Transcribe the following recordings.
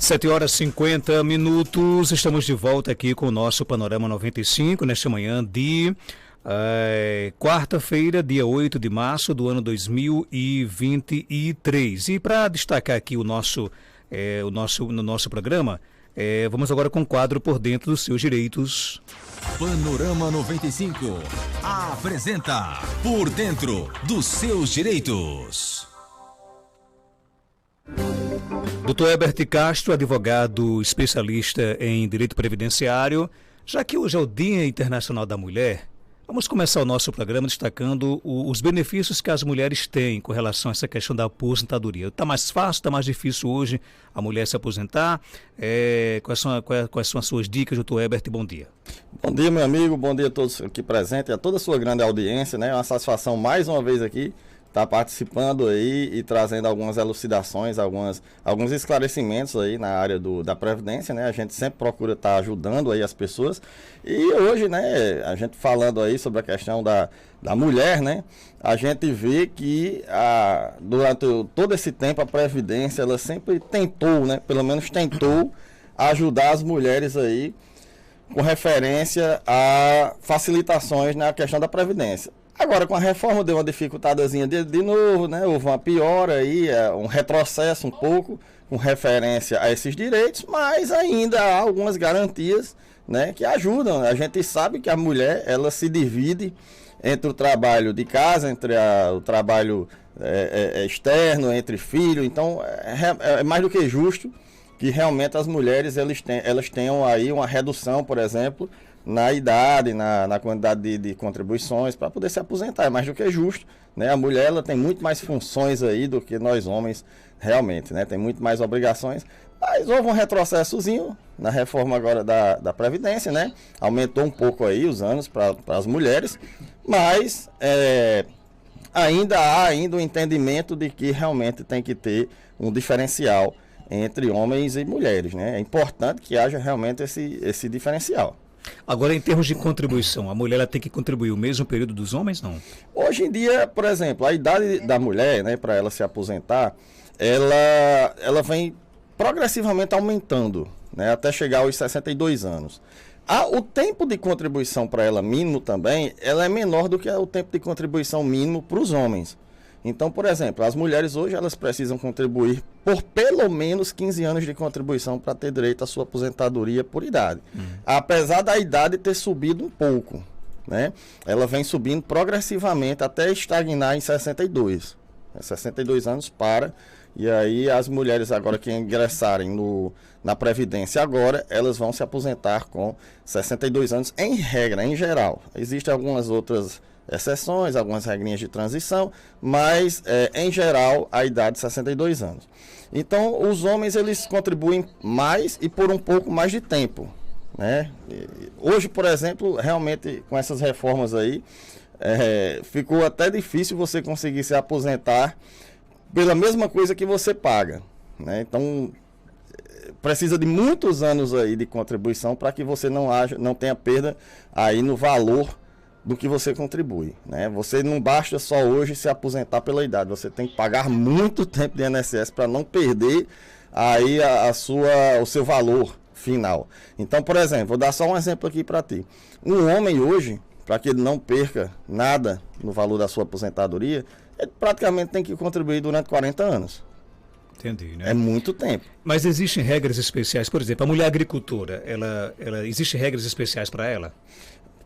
7h50, estamos de volta aqui com o nosso Panorama 95, nesta manhã de quarta-feira, dia 8 de março do ano 2023. E para destacar aqui no nosso programa, vamos agora com o quadro Por Dentro dos Seus Direitos. Panorama 95 apresenta Por Dentro dos Seus Direitos. Dr. Herbert Castro, advogado especialista em direito previdenciário. Já que hoje é o Dia Internacional da Mulher, vamos começar o nosso programa destacando os benefícios que as mulheres têm com relação a essa questão da aposentadoria. Está mais fácil, está mais difícil hoje a mulher se aposentar? Quais são as suas dicas, doutor Herbert? Bom dia. Bom dia, meu amigo. Bom dia a todos aqui presentes e a toda a sua grande audiência, né? É uma satisfação mais uma vez aqui estar participando aí e trazendo algumas elucidações, alguns esclarecimentos aí na área da Previdência, né? A gente sempre procura estar ajudando aí as pessoas. E hoje, né, a gente falando aí sobre a questão da mulher, né? A gente vê que durante todo esse tempo a Previdência, ela sempre tentou, né? Pelo menos tentou ajudar as mulheres aí com referência a facilitações na questão da Previdência. Agora, com a reforma deu uma dificultadazinha de novo, né? Houve uma piora aí, um retrocesso um pouco com referência a esses direitos, mas ainda há algumas garantias, né, que ajudam. A gente sabe que a mulher, ela se divide entre o trabalho de casa, entre o trabalho externo, entre filho. Então, é mais do que justo que realmente as mulheres elas tenham aí uma redução, por exemplo, na idade, na quantidade de contribuições para poder se aposentar. É mais do que justo, né? A mulher, ela tem muito mais funções aí do que nós homens realmente, né? Tem muito mais obrigações, mas houve um retrocessozinho na reforma agora da Previdência, né? Aumentou um pouco aí os anos para as mulheres, mas ainda há o entendimento de que realmente tem que ter um diferencial entre homens e mulheres, né? É importante que haja realmente esse diferencial. Agora, em termos de contribuição, a mulher ela tem que contribuir o mesmo período dos homens, não? Hoje em dia, por exemplo, a idade da mulher, né, para ela se aposentar, ela vem progressivamente aumentando, né, até chegar aos 62 anos. O tempo de contribuição para ela mínimo também, ela é menor do que o tempo de contribuição mínimo para os homens. Então, por exemplo, as mulheres hoje elas precisam contribuir por pelo menos 15 anos de contribuição para ter direito à sua aposentadoria por idade. Apesar da idade ter subido um pouco, né? Ela vem subindo progressivamente até estagnar em 62. 62 anos para, e aí as mulheres agora que ingressarem na Previdência agora, elas vão se aposentar com 62 anos em regra, em geral. Existem algumas outras exceções, algumas regrinhas de transição, mas em geral a idade de 62 anos. Então os homens eles contribuem mais e por um pouco mais de tempo, né? Hoje, por exemplo, realmente com essas reformas aí, ficou até difícil você conseguir se aposentar pela mesma coisa que você paga, né? Então precisa de muitos anos aí de contribuição para que você não tenha perda aí no valor do que você contribui, né? Você não basta só hoje se aposentar pela idade, você tem que pagar muito tempo de INSS para não perder aí o seu valor final. Então, por exemplo, vou dar só um exemplo aqui para ti. Um homem hoje, para que ele não perca nada no valor da sua aposentadoria, ele praticamente tem que contribuir durante 40 anos. Entendi, né? É muito tempo. Mas existem regras especiais, por exemplo, a mulher agricultora, existem regras especiais para ela?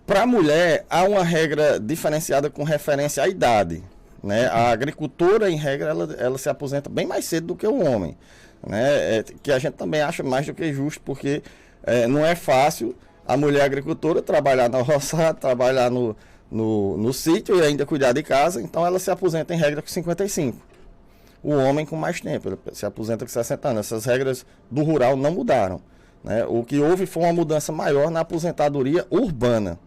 Para a mulher, há uma regra diferenciada com referência à idade, né? A agricultora, em regra, ela se aposenta bem mais cedo do que o homem, né? Que a gente também acha mais do que justo, porque não é fácil a mulher agricultora trabalhar na roça, trabalhar no sítio e ainda cuidar de casa, então ela se aposenta em regra com 55. O homem com mais tempo, ele se aposenta com 60 anos. Essas regras do rural não mudaram, né? O que houve foi uma mudança maior na aposentadoria urbana.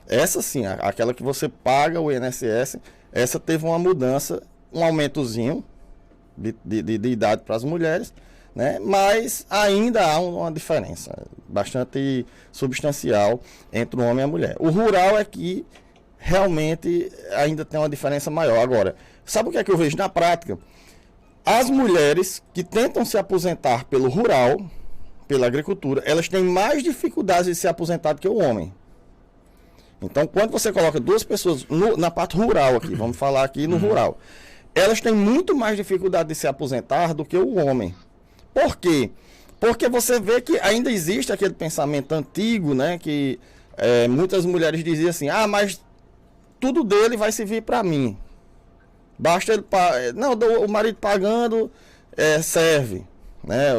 Essa sim, aquela que você paga o INSS, essa teve uma mudança, um aumentozinho de idade para as mulheres, né? Mas ainda há uma diferença bastante substancial entre o homem e a mulher. O rural é que realmente ainda tem uma diferença maior. Agora, sabe o que é que eu vejo na prática? As mulheres que tentam se aposentar pelo rural, pela agricultura, elas têm mais dificuldades de se aposentar do que o homem. Então, quando você coloca duas pessoas na parte rural aqui, vamos falar aqui no rural, elas têm muito mais dificuldade de se aposentar do que o homem. Por quê? Porque você vê que ainda existe aquele pensamento antigo, né? Que muitas mulheres diziam assim, mas tudo dele vai servir para mim. Basta ele... Não, o marido pagando serve. Né?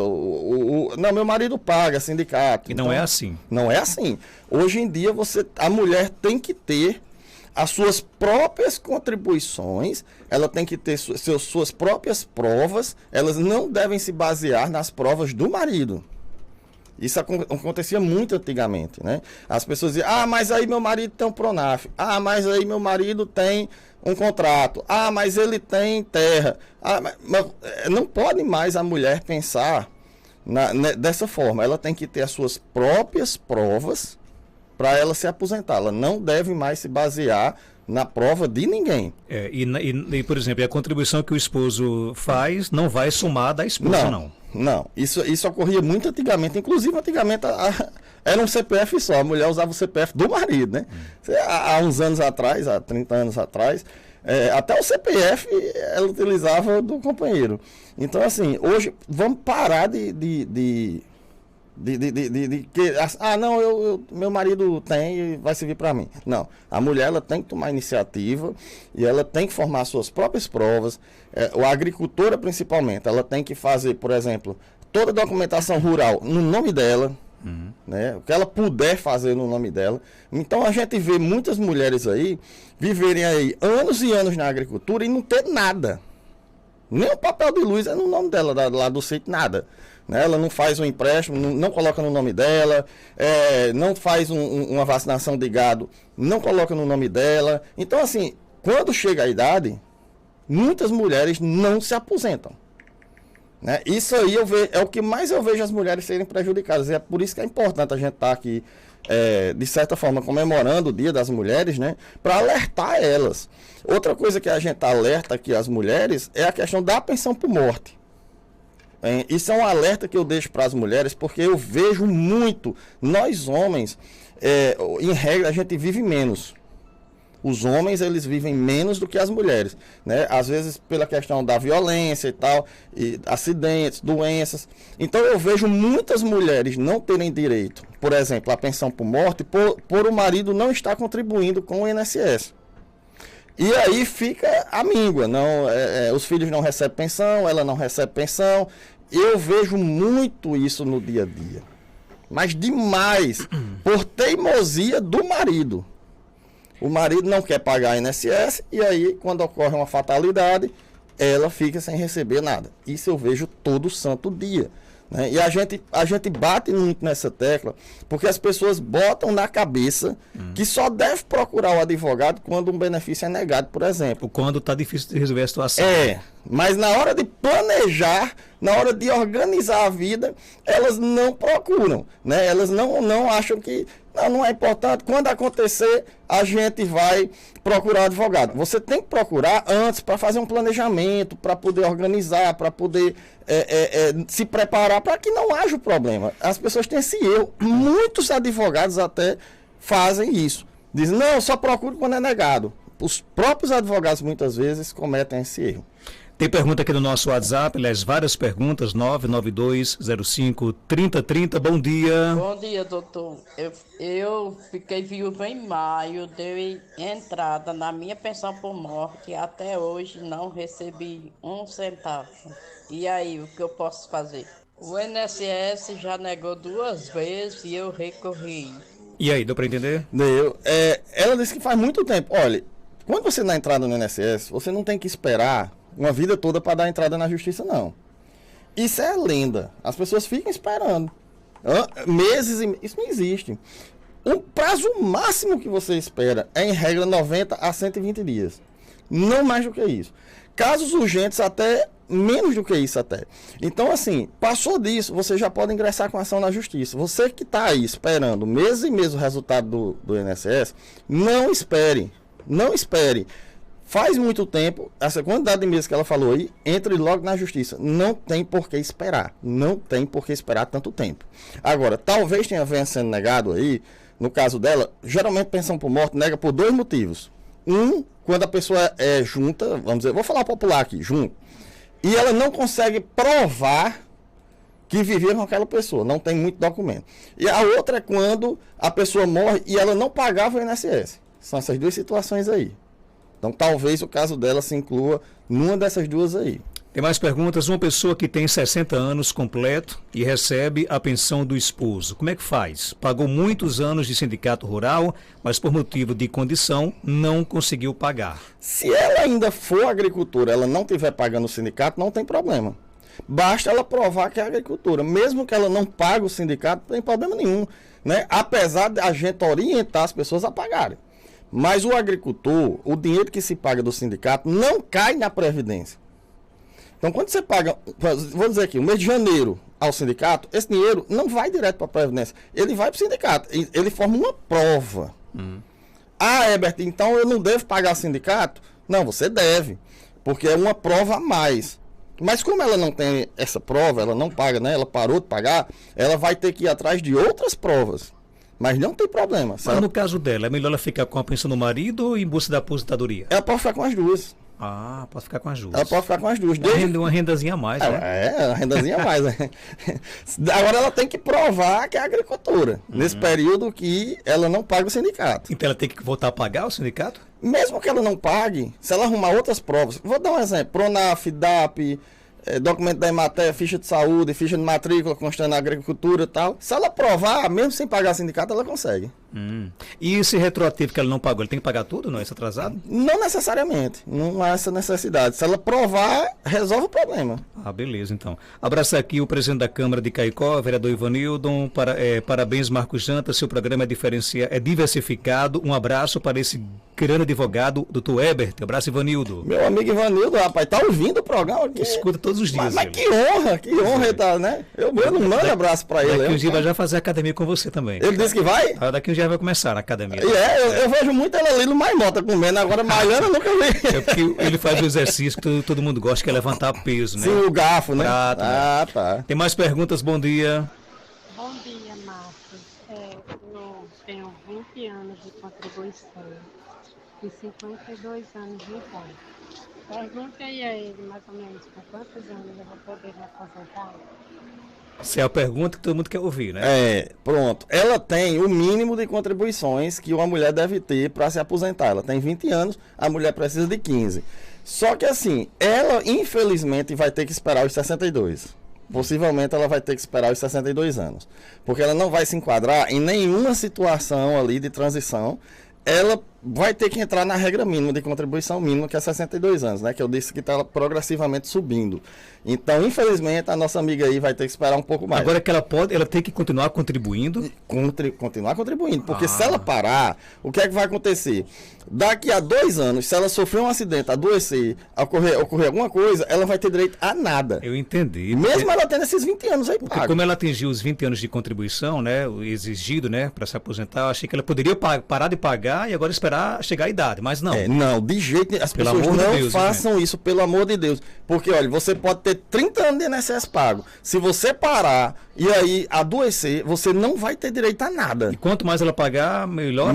Não, meu marido paga, sindicato. E não é assim. Não é assim. Hoje em dia, a mulher tem que ter as suas próprias contribuições, ela tem que ter suas próprias provas, elas não devem se basear nas provas do marido. Isso acontecia muito antigamente, né? As pessoas diziam, mas aí meu marido tem um Pronaf, mas aí meu marido tem um contrato, mas ele tem terra. Mas não pode mais a mulher pensar dessa forma, ela tem que ter as suas próprias provas para ela se aposentar. Ela não deve mais se basear na prova de ninguém. E, por exemplo, a contribuição que o esposo faz não vai somar da esposa, não. Não, isso ocorria muito antigamente. Inclusive, antigamente era um CPF só. A mulher usava o CPF do marido, né? Há uns anos atrás, há 30 anos atrás, até o CPF ela utilizava do companheiro. Então, assim, hoje vamos parar meu marido tem e vai servir para mim. Não, a mulher ela tem que tomar iniciativa e ela tem que formar suas próprias provas. A agricultora principalmente, ela tem que fazer, por exemplo, toda a documentação rural no nome dela, né? O que ela puder fazer no nome dela. Então a gente vê muitas mulheres aí viverem aí anos e anos na agricultura e não ter nada. Nem o papel de luz é no nome dela, lá do sítio, nada. Né? Ela não faz um empréstimo, não coloca no nome dela, não faz uma vacinação de gado, não coloca no nome dela. Então, assim, quando chega a idade, muitas mulheres não se aposentam. Né? Isso aí é o que mais eu vejo as mulheres serem prejudicadas. E é por isso que é importante a gente estar aqui, de certa forma, comemorando o Dia das Mulheres, né? Para alertar elas. Outra coisa que a gente alerta aqui as mulheres é a questão da pensão por morte. Isso é um alerta que eu deixo para as mulheres, porque eu vejo muito, nós homens, em regra, a gente vive menos. Os homens, eles vivem menos do que as mulheres, né? Às vezes pela questão da violência e tal, e acidentes, doenças. Então eu vejo muitas mulheres não terem direito, por exemplo, à pensão por morte, por o marido não estar contribuindo com o INSS. E aí fica a míngua, os filhos não recebem pensão, ela não recebe pensão. Eu vejo muito isso no dia a dia. Mas demais, por teimosia do marido. O marido não quer pagar a INSS e aí, quando ocorre uma fatalidade, ela fica sem receber nada. Isso eu vejo todo santo dia. Né? E a gente bate muito nessa tecla, porque as pessoas botam na cabeça que só deve procurar o advogado quando um benefício é negado, por exemplo. Quando está difícil de resolver a situação. Mas na hora de planejar, na hora de organizar a vida, elas não procuram, né? Elas não acham que não é importante. Quando acontecer, a gente vai procurar advogado. Você tem que procurar antes para fazer um planejamento, para poder organizar, para poder se preparar para que não haja o problema. As pessoas têm esse erro. Muitos advogados até fazem isso. Dizem, não, só procuro quando é negado. Os próprios advogados muitas vezes cometem esse erro. Tem pergunta aqui no nosso WhatsApp, aliás, várias perguntas, 992053030. Bom dia. Bom dia, doutor. Eu fiquei viúva em maio, dei entrada na minha pensão por morte e até hoje não recebi um centavo. E aí, o que eu posso fazer? O INSS já negou 2 vezes e eu recorri. E aí, deu para entender? Deu. Ela disse que faz muito tempo. Olha, quando você dá entrada no INSS, você não tem que esperar uma vida toda para dar entrada na justiça, não. Isso é lenda. As pessoas ficam esperando. Meses e isso não existe. O prazo máximo que você espera é, em regra, 90 a 120 dias. Não mais do que isso. Casos urgentes, até menos do que isso até. Então, assim, passou disso, você já pode ingressar com ação na justiça. Você que está aí esperando meses e meses o resultado do INSS, não espere. Não espere. Faz muito tempo, essa quantidade de meses que ela falou aí, entre logo na justiça. Não tem por que esperar. Não tem por que esperar tanto tempo. Agora, talvez venha sendo negado aí, no caso dela, geralmente pensão por morte nega por 2 motivos. Quando a pessoa é junta, vamos dizer, vou falar popular aqui, junto, e ela não consegue provar que vivia com aquela pessoa, não tem muito documento. E a outra é quando a pessoa morre e ela não pagava o INSS. São essas 2 situações aí. Então, talvez o caso dela se inclua numa dessas 2 aí. Tem mais perguntas? Uma pessoa que tem 60 anos completo e recebe a pensão do esposo, como é que faz? Pagou muitos anos de sindicato rural, mas por motivo de condição não conseguiu pagar. Se ela ainda for agricultora, ela não estiver pagando o sindicato, não tem problema. Basta ela provar que é agricultura. Mesmo que ela não pague o sindicato, não tem problema nenhum, né? Apesar de a gente orientar as pessoas a pagarem. Mas o agricultor, o dinheiro que se paga do sindicato não cai na Previdência. Então, quando você paga, vou dizer aqui, o mês de janeiro ao sindicato, esse dinheiro não vai direto para a Previdência. Ele vai para o sindicato. Ele forma uma prova. Ah, Herbert, então eu não devo pagar o sindicato? Não, você deve. Porque é uma prova a mais. Mas como ela não tem essa prova, ela não paga, né? Ela parou de pagar, ela vai ter que ir atrás de outras provas. Mas não tem problema. Mas no caso dela, é melhor ela ficar com a pensão do marido ou em busca da aposentadoria? Ela pode ficar com as 2. Ah, pode ficar com as 2. Ela pode ficar com as 2. Uma rendazinha a mais, né? Uma rendazinha a mais. Né? Agora ela tem que provar que é agricultura. Nesse período que ela não paga o sindicato. Então ela tem que voltar a pagar o sindicato? Mesmo que ela não pague, se ela arrumar outras provas, vou dar um exemplo, Pronaf, DAP, documento da Emater, ficha de saúde, ficha de matrícula constando a agricultura e tal, se ela provar, mesmo sem pagar sindicato, ela consegue. E esse retroativo que ela não pagou, ele tem que pagar tudo, não é esse atrasado? Não necessariamente, não há essa necessidade. Se ela provar, resolve o problema. Ah, beleza, então. Abraço aqui o presidente da Câmara de Caicó, vereador Ivanildo. Parabéns, Marcos Janta, seu programa é diversificado. Um abraço para esse grande advogado, doutor Herbert. Abraço, Ivanildo. Meu amigo Ivanildo, rapaz, tá ouvindo o programa aqui. Escuta todos os dias. Mas que honra ele tá, né? Eu não mando abraço para ele. Daqui um dia vai já fazer academia com você também. Ele disse que vai? Daqui um dia vai começar na academia. Eu vejo muito ela ali no Maimota comendo, agora malhando eu nunca vi. É porque ele faz o exercício que todo mundo gosta, que é levantar peso, né? Sim, o garfo, né? Prato, né? Tá. Tem mais perguntas? Bom dia. Bom dia, Marcos. Eu tenho 20 anos de contribuição e 52 anos de idade. Pergunte aí a ele, mais ou menos, por quantos anos eu vou poder me aposentar? Essa é a pergunta que todo mundo quer ouvir, né? Pronto. Ela tem o mínimo de contribuições que uma mulher deve ter para se aposentar. Ela tem 20 anos, a mulher precisa de 15. Só que assim, ela infelizmente vai ter que esperar os 62. Possivelmente ela vai ter que esperar os 62 anos. Porque ela não vai se enquadrar em nenhuma situação ali de transição. Ela vai ter que entrar na regra mínima de contribuição mínima, que é 62 anos, né? Que eu disse que está progressivamente subindo. Então, infelizmente, a nossa amiga aí vai ter que esperar um pouco mais. Agora que ela tem que continuar contribuindo? Continuar contribuindo, porque se ela parar, o que é que vai acontecer? Daqui a 2 anos, se ela sofrer um acidente, adoecer, ocorrer alguma coisa, ela vai ter direito a nada. Eu entendi. Mesmo ela tendo esses 20 anos aí pago. Como ela atingiu os 20 anos de contribuição, né, o exigido, né, para se aposentar, eu achei que ela poderia parar de pagar e agora esperar chegar a idade, mas não. Não, de jeito nenhum. As pessoas não façam isso, pelo amor de Deus. Porque, olha, você pode ter 30 anos de INSS pago. Se você parar e aí adoecer, você não vai ter direito a nada. E quanto mais ela pagar, melhor.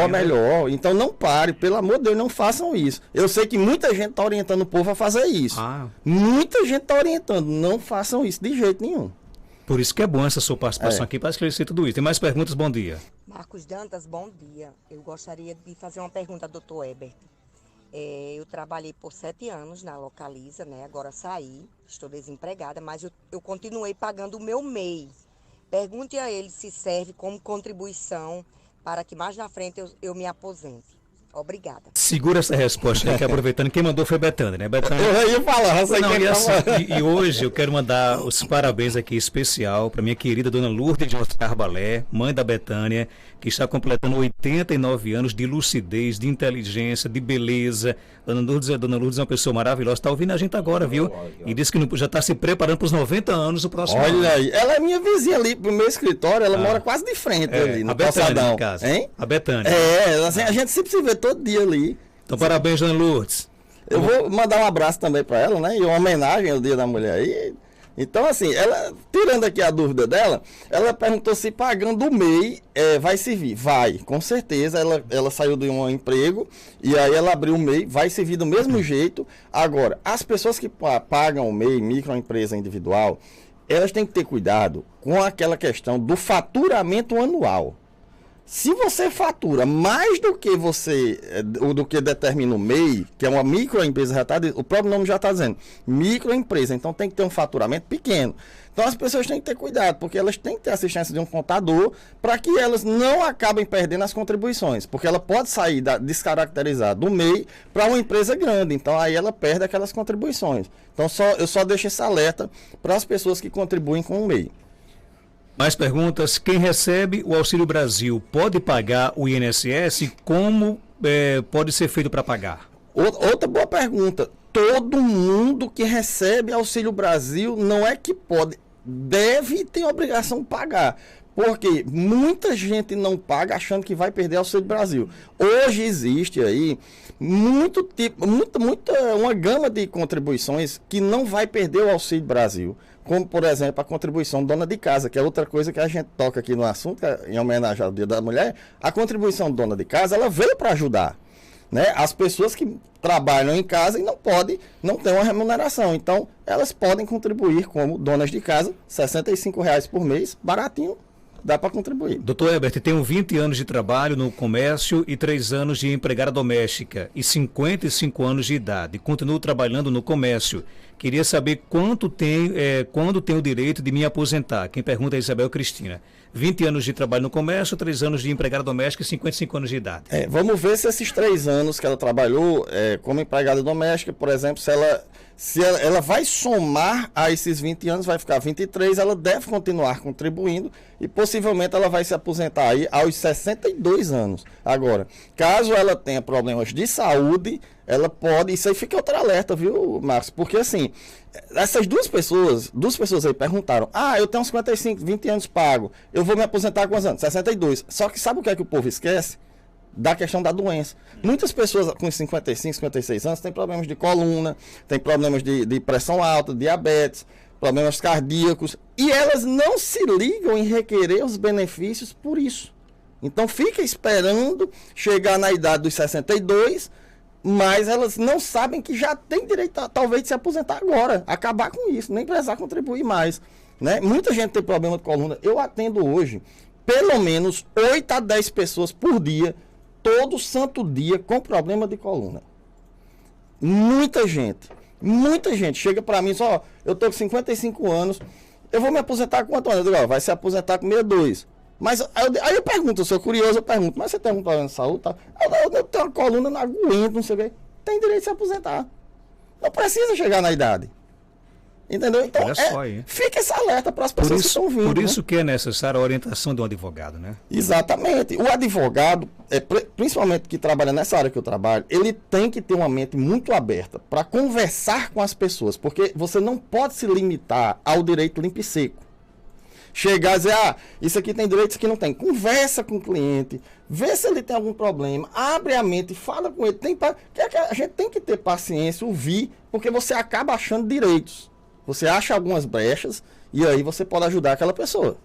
Melhor. Então não pare, pelo amor de Deus, não façam isso. Eu sei que muita gente está orientando o povo a fazer isso. Muita gente está orientando, não façam isso de jeito nenhum. Por isso que é bom essa sua participação aqui para esclarecer tudo isso. Tem mais perguntas? Bom dia. Marcos Dantas, bom dia. Eu gostaria de fazer uma pergunta ao doutor Herbert. Eu trabalhei por 7 anos na Localiza, né? Agora saí, estou desempregada, mas eu continuei pagando o meu MEI. Pergunte a ele se serve como contribuição para que mais na frente eu me aposente. Obrigada. Segura essa resposta aí, que aproveitando, quem mandou foi Betânia, né? Betânia. Eu ia falar, e hoje eu quero mandar os parabéns aqui especial para minha querida dona Lourdes de Oscar Balé, mãe da Betânia, que está completando 89 anos de lucidez, de inteligência, de beleza. Dona Lourdes é uma pessoa maravilhosa, está ouvindo a gente agora, viu? E disse que já está se preparando para os 90 anos o próximo ano. Olha aí, ela é minha vizinha ali pro meu escritório, ela mora quase de frente ali, no Betânia, calçadão. No caso. Hein? A Betânia. Assim, a gente sempre se vê todo dia ali. Então, parabéns, Ana Lourdes. Eu vou mandar um abraço também para ela, né? E uma homenagem ao Dia da Mulher aí. Então, assim, ela, tirando aqui a dúvida dela, ela perguntou se pagando o MEI vai servir. Vai, com certeza. Ela saiu de um emprego e aí ela abriu o MEI, vai servir do mesmo jeito. Agora, as pessoas que pagam o MEI, microempresa individual, elas têm que ter cuidado com aquela questão do faturamento anual. Se você fatura mais do que determina o MEI, que é uma microempresa, o próprio nome já está dizendo, microempresa, então tem que ter um faturamento pequeno. Então as pessoas têm que ter cuidado, porque elas têm que ter assistência de um contador para que elas não acabem perdendo as contribuições, porque ela pode sair descaracterizada do MEI para uma empresa grande, então aí ela perde aquelas contribuições. Então eu só deixo esse alerta para as pessoas que contribuem com o MEI. Mais perguntas. Quem recebe o Auxílio Brasil pode pagar o INSS? Como pode ser feito para pagar? Outra boa pergunta. Todo mundo que recebe Auxílio Brasil não é que pode, deve ter obrigação de pagar. Porque muita gente não paga achando que vai perder Auxílio Brasil. Hoje existe aí uma gama de contribuições que não vai perder o Auxílio Brasil. Como, por exemplo, a contribuição dona de casa, que é outra coisa que a gente toca aqui no assunto, em homenagem ao Dia da Mulher. A contribuição dona de casa, ela veio para ajudar, né? As pessoas que trabalham em casa e não têm uma remuneração. Então, elas podem contribuir como donas de casa, R$ 65,00 por mês, baratinho, dá para contribuir. Doutor Herbert, tenho 20 anos de trabalho no comércio e 3 anos de empregada doméstica e 55 anos de idade. Continuo trabalhando no comércio. Queria saber quando tenho o direito de me aposentar. Quem pergunta é Isabel Cristina. 20 anos de trabalho no comércio, 3 anos de empregada doméstica e 55 anos de idade. Vamos ver se esses 3 anos que ela trabalhou como empregada doméstica, por exemplo, se ela vai somar a esses 20 anos, vai ficar 23, ela deve continuar contribuindo e possivelmente ela vai se aposentar aí aos 62 anos. Agora, caso ela tenha problemas de saúde, ela pode, isso aí fica outro alerta, viu, Marcos? Porque assim, essas duas pessoas aí perguntaram, eu tenho uns 55, 20 anos pago, eu vou me aposentar com quantos anos? 62. Só que sabe o que é que o povo esquece? Da questão da doença. Muitas pessoas com 55, 56 anos têm problemas de coluna, têm problemas de pressão alta, diabetes, problemas cardíacos, e elas não se ligam em requerer os benefícios por isso. Então fica esperando chegar na idade dos 62, mas elas não sabem que já tem direito, talvez, de se aposentar agora, acabar com isso, nem precisar contribuir mais, né? Muita gente tem problema de coluna. Eu atendo hoje pelo menos 8 a 10 pessoas por dia, todo santo dia, com problema de coluna. Muita gente chega para mim e diz, eu tô com 55 anos, eu vou me aposentar com quanto anos? Eu digo, vai se aposentar com 62. Mas aí eu pergunto, eu sou curioso, mas você tem algum problema de saúde? Tá? Eu tenho uma coluna, não aguento, não sei o quê. Tem direito de se aposentar. Não precisa chegar na idade. Entendeu? Então, fica esse alerta para as pessoas que estão vindo. Por isso que é necessária a orientação de um advogado, né? Exatamente. O advogado, principalmente que trabalha nessa área que eu trabalho, ele tem que ter uma mente muito aberta para conversar com as pessoas, porque você não pode se limitar ao direito limpo e seco. Chegar e dizer, isso aqui tem direito, isso aqui não tem. Conversa com o cliente, vê se ele tem algum problema, abre a mente, fala com ele. A gente tem que ter paciência, ouvir, porque você acaba achando direitos. Você acha algumas brechas e aí você pode ajudar aquela pessoa.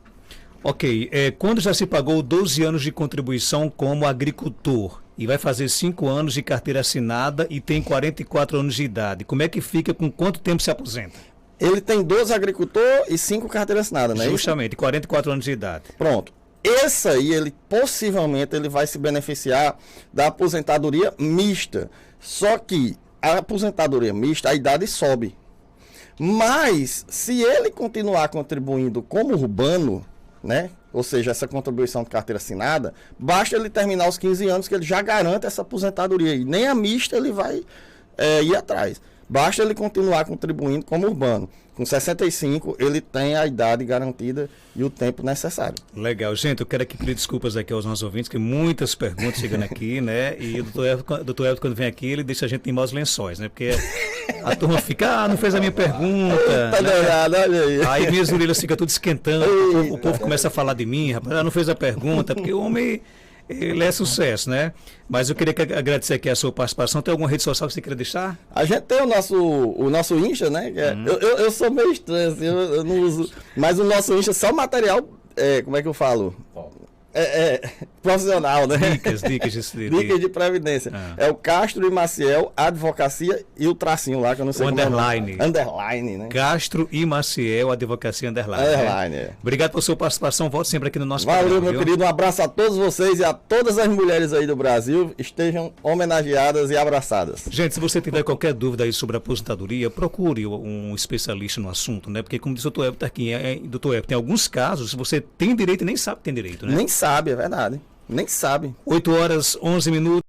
Ok. Quando já se pagou 12 anos de contribuição como agricultor e vai fazer 5 anos de carteira assinada e tem 44 anos de idade, como é que fica, com quanto tempo se aposenta? Ele tem 12 agricultor e 5 carteiras assinadas, né? Justamente, 44 anos de idade. Pronto. Esse aí, possivelmente, ele vai se beneficiar da aposentadoria mista. Só que a aposentadoria mista, a idade sobe. Mas, se ele continuar contribuindo como urbano, né? Ou seja, essa contribuição de carteira assinada, basta ele terminar os 15 anos que ele já garante essa aposentadoria. E nem a mista ele vai ir atrás. Basta ele continuar contribuindo como urbano. Com 65, ele tem a idade garantida e o tempo necessário. Legal. Gente, eu quero aqui pedir desculpas aqui aos nossos ouvintes, que muitas perguntas chegando aqui, né? E o doutor Elton, quando vem aqui, ele deixa a gente em maus lençóis, né? Porque a turma fica, não fez a minha pergunta. Tá danado, olha aí. Aí minhas orelhas ficam tudo esquentando, o povo começa a falar de mim, rapaz, não fez a pergunta, porque o homem ele é sucesso, né? Mas eu queria agradecer aqui a sua participação. Tem alguma rede social que você queria deixar? A gente tem o nosso Insta, né? Eu sou meio estranho, assim, eu não uso. Mas o nosso Insta é só material, como é que eu falo? Profissional, né? Dicas Dicas de previdência. É o Castro e Maciel Advocacia e o tracinho lá, que eu não sei o como underline. Underline, né? Castro e Maciel Advocacia Underline. Underline, né? Obrigado pela sua participação. Volte sempre aqui no nosso programa. Valeu, meu viu? querido. Um abraço a todos vocês e a todas as mulheres aí do Brasil. Estejam homenageadas e abraçadas. Gente, se você tiver qualquer dúvida aí sobre a aposentadoria, procure um especialista no assunto, né? Porque, como disse o Dr. Heber aqui, Dr. Heber, tem alguns casos que você tem direito e nem sabe que tem direito, né? Nem sabe, é verdade. Nem sabe. 8 horas, 11 minutos.